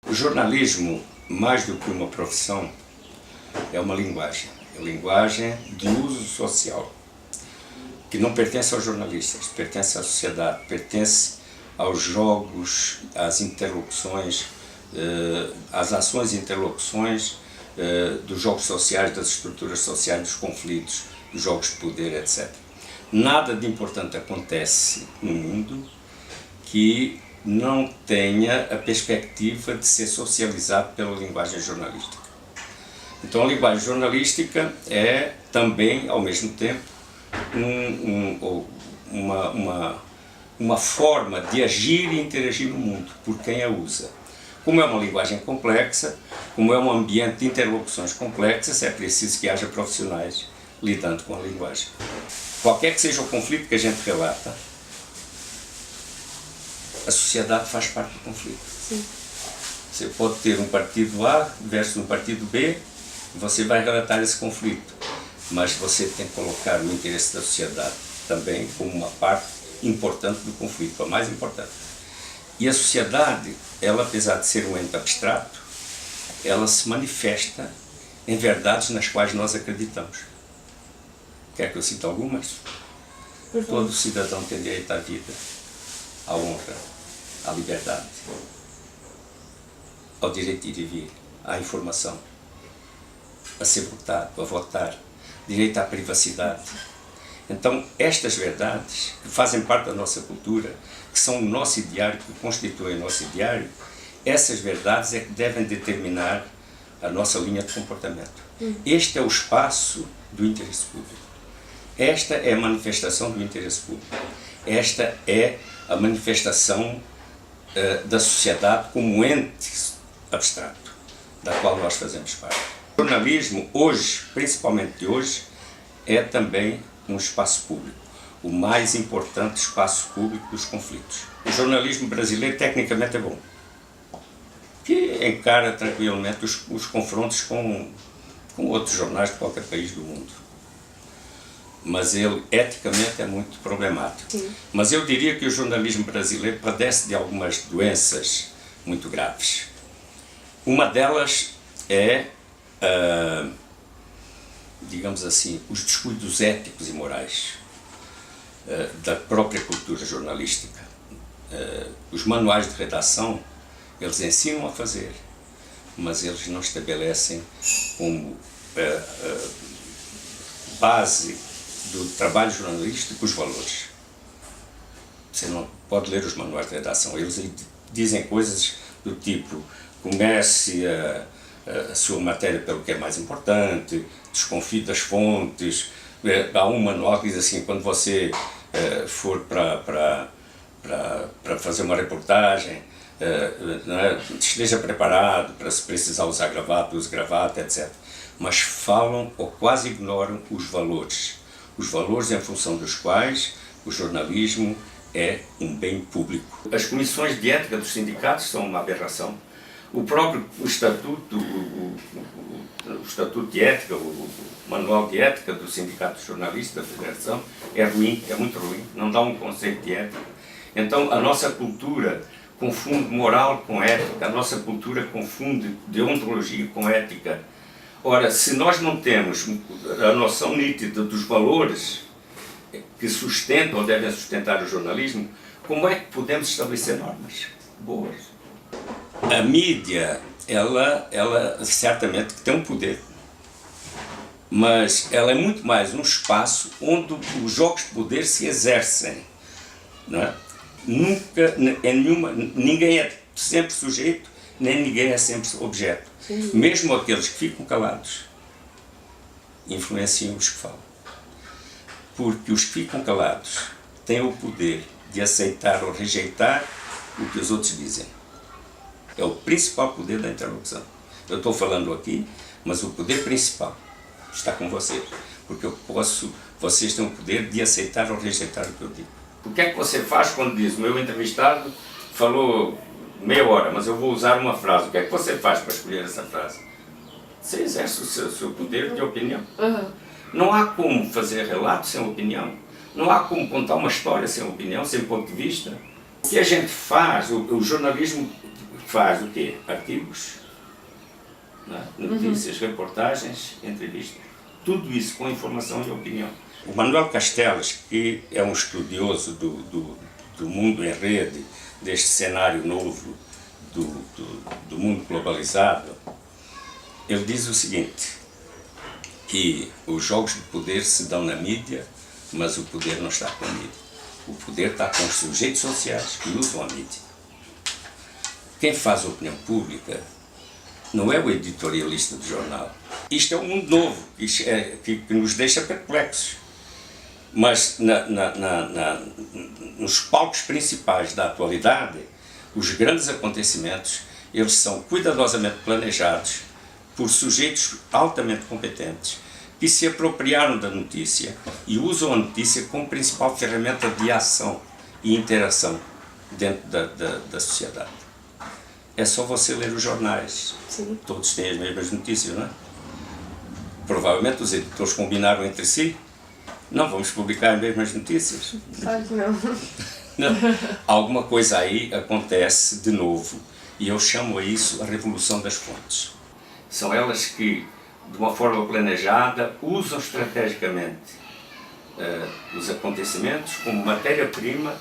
O jornalismo, mais do que uma profissão, é uma linguagem. É linguagem de uso social, que não pertence aos jornalistas, pertence à sociedade, pertence aos jogos, às interlocuções, às ações e interlocuções dos jogos sociais, das estruturas sociais, dos conflitos, dos jogos de poder, etc. Nada de importante acontece no mundo que não tenha a perspectiva de ser socializado pela linguagem jornalística. Então a linguagem jornalística é também, ao mesmo tempo, uma forma de agir e interagir no mundo, por quem a usa. Como é uma linguagem complexa, como é um ambiente de interlocuções complexas, é preciso que haja profissionais lidando com a linguagem. Qualquer que seja o conflito que a gente relata, a sociedade faz parte do conflito. Sim. Você pode ter um partido A versus um partido B, e você vai relatar esse conflito, mas você tem que colocar o interesse da sociedade também como uma parte importante do conflito, a mais importante. E a sociedade, ela, apesar de ser um ente abstrato, ela se manifesta em verdades nas quais nós acreditamos. Quer que eu cite algumas? Todo cidadão tem direito à vida, à honra, à liberdade, ao direito de ir e vir, à informação, a ser votado, a votar, direito à privacidade. Então, estas verdades, que fazem parte da nossa cultura, que são o nosso ideário, que constituem o nosso ideário, essas verdades é que devem determinar a nossa linha de comportamento. Este é o espaço do interesse público. Esta é a manifestação do interesse público. Esta é a manifestação da sociedade como ente abstrato, da qual nós fazemos parte. O jornalismo, hoje, principalmente de hoje, é também um espaço público, o mais importante espaço público dos conflitos. O jornalismo brasileiro, tecnicamente, é bom, que encara tranquilamente os confrontos com outros jornais de qualquer país do mundo. Mas ele, eticamente, é muito problemático. Sim. Mas eu diria que o jornalismo brasileiro padece de algumas doenças muito graves. Uma delas é, digamos assim, os descuidos éticos e morais da própria cultura jornalística. Os manuais de redação, eles ensinam a fazer, mas eles não estabelecem como base do trabalho jornalístico os valores. Você não pode ler os manuais de redação, eles dizem coisas do tipo: comece a sua matéria pelo que é mais importante, desconfie das fontes. Há um manual que diz assim: quando você for para fazer uma reportagem, esteja preparado para, se precisar usar gravata, use gravata, etc. Mas falam ou quase ignoram os valores em função dos quais o jornalismo é um bem público. As comissões de ética dos sindicatos são uma aberração. O próprio estatuto, o estatuto de ética, o manual de ética do Sindicato de Jornalistas da Federação é ruim, é muito ruim, não dá um conceito de ética. Então a nossa cultura confunde moral com ética, a nossa cultura confunde deontologia com ética. Ora, se nós não temos a noção nítida dos valores que sustentam ou devem sustentar o jornalismo, como é que podemos estabelecer normas boas? A mídia, ela certamente tem um poder, mas ela é muito mais um espaço onde os jogos de poder se exercem, não é? Ninguém é sempre sujeito, nem ninguém é sempre objeto. Sim. Mesmo aqueles que ficam calados influenciam os que falam, porque os que ficam calados têm o poder de aceitar ou rejeitar o que os outros dizem. É o principal poder da interlocução. Eu estou falando aqui, mas o poder principal está com vocês, porque vocês têm o poder de aceitar ou rejeitar o que eu digo. O que é que você faz quando diz: o meu entrevistado falou meia hora, mas eu vou usar uma frase? O que é que você faz para escolher essa frase? Você exerce o seu poder de opinião. Não há como fazer relato sem opinião. Não há como contar uma história sem opinião, sem ponto de vista. O que a gente faz, o jornalismo faz o quê? Artigos, notícias, reportagens, entrevistas. Tudo isso com informação e opinião. O Manuel Castells, que é um estudioso do mundo em rede, deste cenário novo do mundo globalizado, ele diz o seguinte, que os jogos de poder se dão na mídia, mas o poder não está com a mídia. O poder está com os sujeitos sociais que usam a mídia. Quem faz a opinião pública não é o editorialista do jornal. Isto é um mundo novo, que nos deixa perplexos. Mas nos palcos principais da atualidade, os grandes acontecimentos, eles são cuidadosamente planejados por sujeitos altamente competentes que se apropriaram da notícia e usam a notícia como principal ferramenta de ação e interação dentro da sociedade. É só você ler os jornais. Sim. Todos têm as mesmas notícias, não é? Provavelmente os editores combinaram entre si. Não vamos publicar as mesmas notícias. Claro que não. Não. Alguma coisa aí acontece de novo. E eu chamo a isso a revolução das fontes. São elas que, de uma forma planejada, usam estrategicamente os acontecimentos como matéria-prima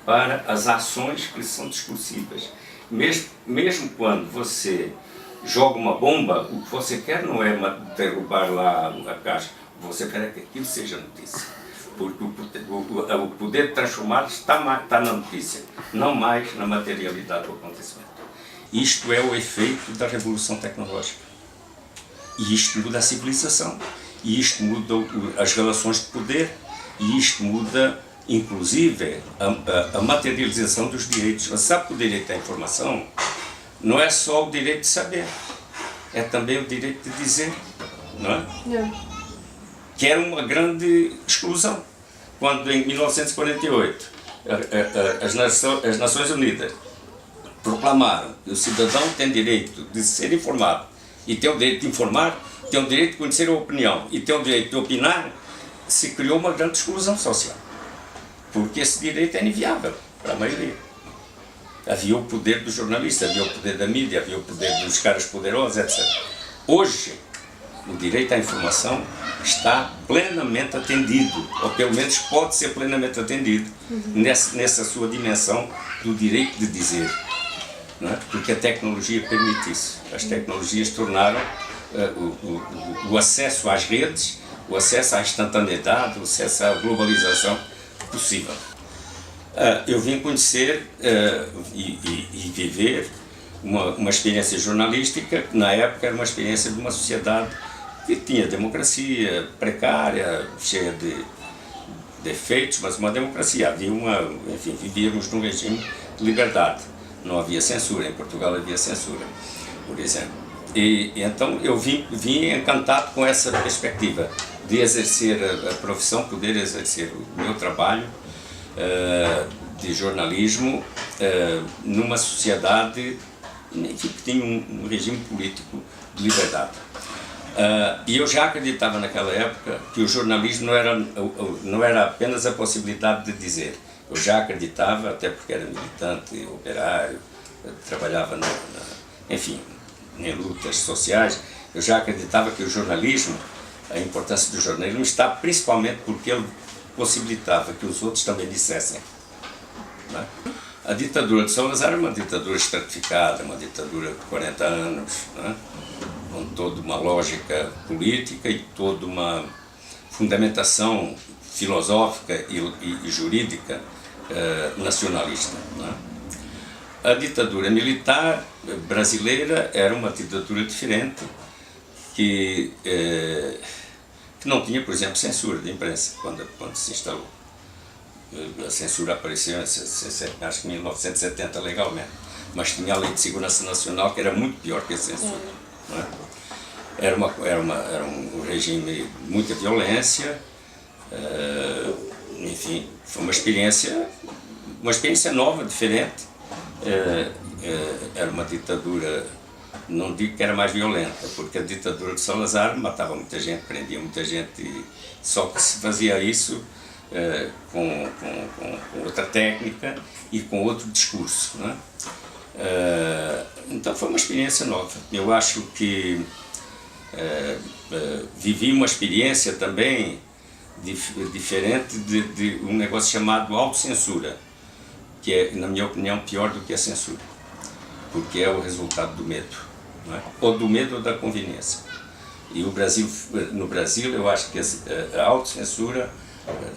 para as ações que são discursivas. Mesmo quando você joga uma bomba, o que você quer não é derrubar lá a caixa, você quer que aquilo seja notícia. Porque o poder de transformar está na notícia, não mais na materialidade do acontecimento. Isto é o efeito da revolução tecnológica. E isto muda a civilização, e isto muda as relações de poder, e isto muda, inclusive, a materialização dos direitos. Você sabe que o direito à informação não é só o direito de saber, é também o direito de dizer, não é? Não. Que era uma grande exclusão. Quando, em 1948, as Nações Unidas proclamaram que o cidadão tem direito de ser informado, e tem o direito de informar, tem o direito de conhecer a opinião, e tem o direito de opinar, se criou uma grande exclusão social. Porque esse direito é inviável para a maioria. Havia o poder do jornalista, havia o poder da mídia, havia o poder dos caras poderosos, etc. Hoje, o direito à informação está plenamente atendido, ou pelo menos pode ser plenamente atendido, nessa sua dimensão do direito de dizer. Não é? Porque a tecnologia permite isso. As tecnologias tornaram o acesso às redes, o acesso à instantaneidade, o acesso à globalização possível. Eu vim conhecer e viver uma experiência jornalística que na época era uma experiência de uma sociedade que tinha democracia precária, cheia de defeitos, mas uma democracia. Enfim, vivíamos num regime de liberdade. Não havia censura, em Portugal havia censura, por exemplo. E então eu vim encantado com essa perspectiva de exercer a profissão, poder exercer o meu trabalho de jornalismo numa sociedade que tinha um regime político de liberdade. E eu já acreditava naquela época que o jornalismo não era apenas a possibilidade de dizer. Eu já acreditava, até porque era militante, operário, trabalhava enfim, em lutas sociais, eu já acreditava que o jornalismo, a importância do jornalismo está principalmente porque ele possibilitava que os outros também dissessem. Não é? A ditadura de Salazar é uma ditadura estratificada, uma ditadura de 40 anos, não é? Com toda uma lógica política e toda uma fundamentação filosófica e jurídica nacionalista. Não é? A ditadura militar brasileira era uma ditadura diferente, que não tinha, por exemplo, censura de imprensa quando se instalou. A censura apareceu, acho que em 1970 legalmente, mas tinha a Lei de Segurança Nacional, que era muito pior que a censura. Não é? Era um regime de muita violência, enfim, foi uma experiência nova, diferente. Era uma ditadura, não digo que era mais violenta, porque a ditadura de Salazar matava muita gente, prendia muita gente, só que se fazia isso com outra técnica e com outro discurso. Não Então foi uma experiência nova. Eu acho que vivi uma experiência também diferente de um negócio chamado autocensura, que é, na minha opinião, pior do que a censura, porque é o resultado do medo, não é? Ou do medo ou da conveniência. E no Brasil, eu acho que a autocensura,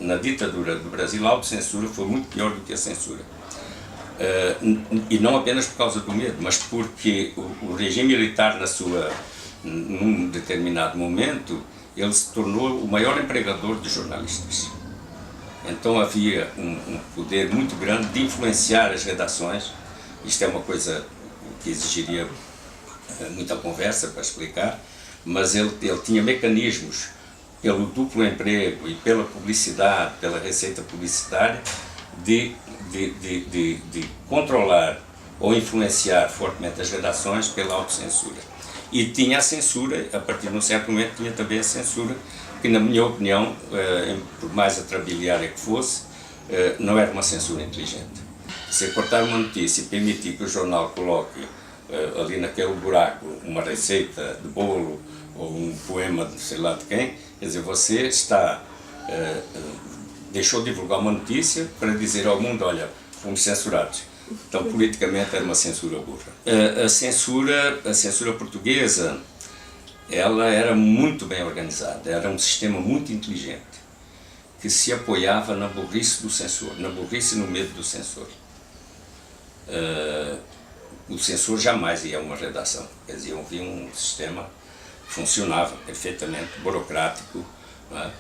na ditadura do Brasil, a autocensura foi muito pior do que a censura. E não apenas por causa do medo, mas porque o regime militar, num determinado momento, ele se tornou o maior empregador de jornalistas. Então havia um poder muito grande de influenciar as redações. Isto é uma coisa que exigiria muita conversa para explicar, mas ele tinha mecanismos, pelo duplo emprego e pela publicidade, pela receita publicitária, de controlar ou influenciar fortemente as redações pela autocensura. E tinha a censura, a partir de um certo momento tinha também a censura, que na minha opinião, por mais atrabiliária que fosse, não era uma censura inteligente. Se cortar uma notícia e permitir que o jornal coloque ali naquele buraco uma receita de bolo ou um poema de sei lá de quem, quer dizer, você deixou de divulgar uma notícia para dizer ao mundo, olha, fomos censurados. Então, politicamente, era uma censura burra. A censura portuguesa, ela era muito bem organizada, era um sistema muito inteligente, que se apoiava na burrice do censor, na burrice e no medo do censor. O censor jamais ia a uma redação, quer dizer, havia um sistema que funcionava perfeitamente, burocrático, não é?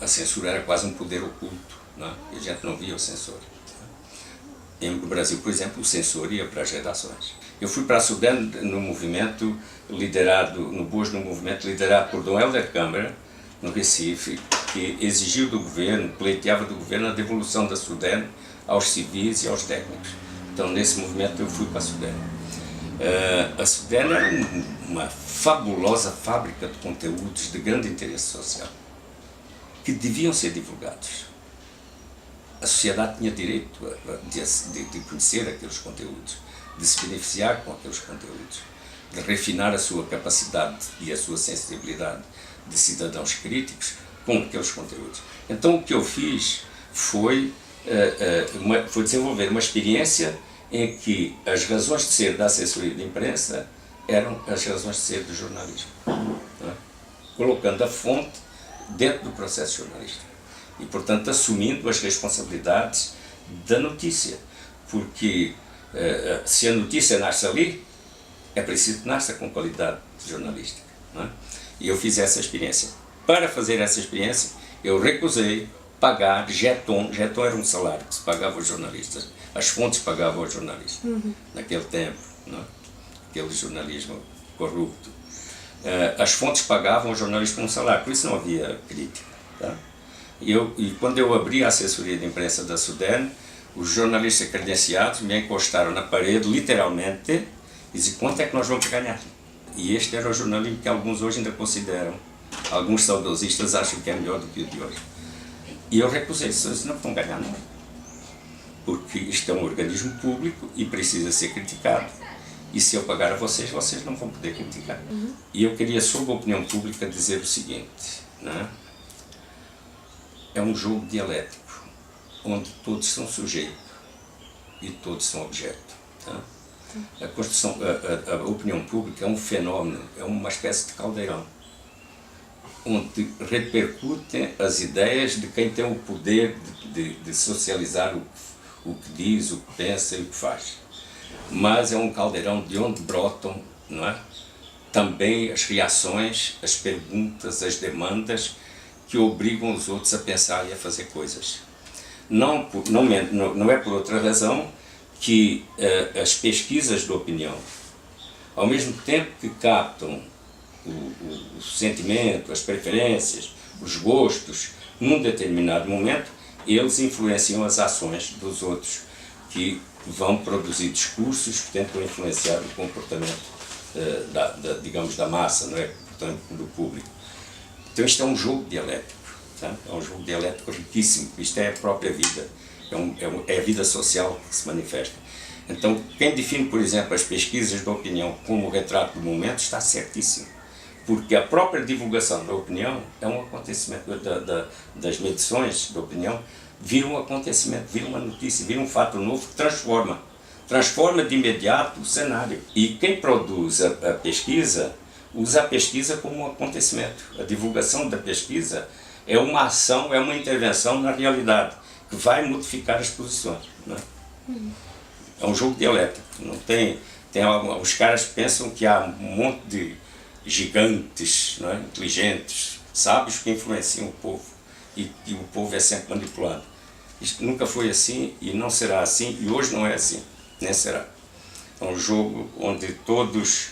A censura era quase um poder oculto, não é? E a gente não via o censor. No Brasil, por exemplo, o censor ia para as redações. Eu fui para a Sudene no movimento no Boas no movimento liderado por Dom Helder Câmara, no Recife, que exigiu do governo, pleiteava do governo a devolução da Sudene aos civis e aos técnicos. Então, nesse movimento, eu fui para a Sudene. A Sudene era uma fabulosa fábrica de conteúdos de grande interesse social, que deviam ser divulgados. A sociedade tinha direito de conhecer aqueles conteúdos, de se beneficiar com aqueles conteúdos, de refinar a sua capacidade e a sua sensibilidade de cidadãos críticos com aqueles conteúdos. Então o que eu fiz foi desenvolver uma experiência em que as razões de ser da assessoria de imprensa eram as razões de ser do jornalismo, não é? Colocando a fonte dentro do processo jornalístico e, portanto, assumindo as responsabilidades da notícia, porque se a notícia nasce ali, é preciso que nasça com qualidade jornalística, não é? E eu fiz essa experiência. Para fazer essa experiência, eu recusei pagar jeton era um salário que se pagava aos jornalistas, as fontes pagavam aos jornalistas, naquele tempo, não é? Aquele jornalismo corrupto. As fontes pagavam aos jornalistas um salário, por isso não havia crítica, tá? E quando eu abri a assessoria de imprensa da Sudene, os jornalistas credenciados me encostaram na parede, literalmente, e diziam, quanto é que nós vamos ganhar? E este era o jornalismo que alguns hoje ainda consideram, alguns saudosistas acham que é melhor do que o de hoje. E eu recusei, disse, não vão ganhar nada, porque isto é um organismo público e precisa ser criticado. E se eu pagar a vocês, vocês não vão poder criticar. E eu queria, sob a opinião pública, dizer o seguinte, né? É um jogo dialético, onde todos são sujeito e todos são objeto. Tá? A opinião pública é um fenómeno, é uma espécie de caldeirão, onde repercutem as ideias de quem tem o poder de socializar o que diz, o que pensa e o que faz. Mas é um caldeirão de onde brotam, não é? Também as reações, as perguntas, as demandas que obrigam os outros a pensar e a fazer coisas. Não é por outra razão que as pesquisas de opinião, ao mesmo tempo que captam o sentimento, as preferências, os gostos, num determinado momento, eles influenciam as ações dos outros, que vão produzir discursos que tentam influenciar o comportamento digamos, da massa, não é? Portanto, do público. Então isto é um jogo dialético, tá? É um jogo dialético riquíssimo, isto é a própria vida, é a vida social que se manifesta. Então, quem define, por exemplo, as pesquisas de opinião como retrato do momento está certíssimo. Porque a própria divulgação da opinião é um acontecimento, das medições de opinião, vira um acontecimento, vira uma notícia, vira um fato novo que transforma de imediato o cenário. E quem produz a pesquisa, usa a pesquisa como um acontecimento. A divulgação da pesquisa é uma ação, é uma intervenção na realidade, que vai modificar as posições, né? É um jogo dialético. Não os caras pensam que há um monte de gigantes, né, inteligentes, sábios que influenciam o povo e o povo é sempre manipulado. Isto nunca foi assim e não será assim, e hoje não é assim, nem será. É um jogo onde todos,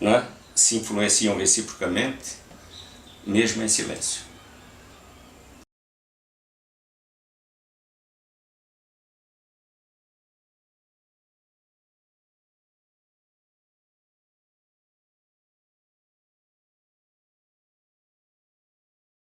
né, se influenciam reciprocamente, mesmo em silêncio.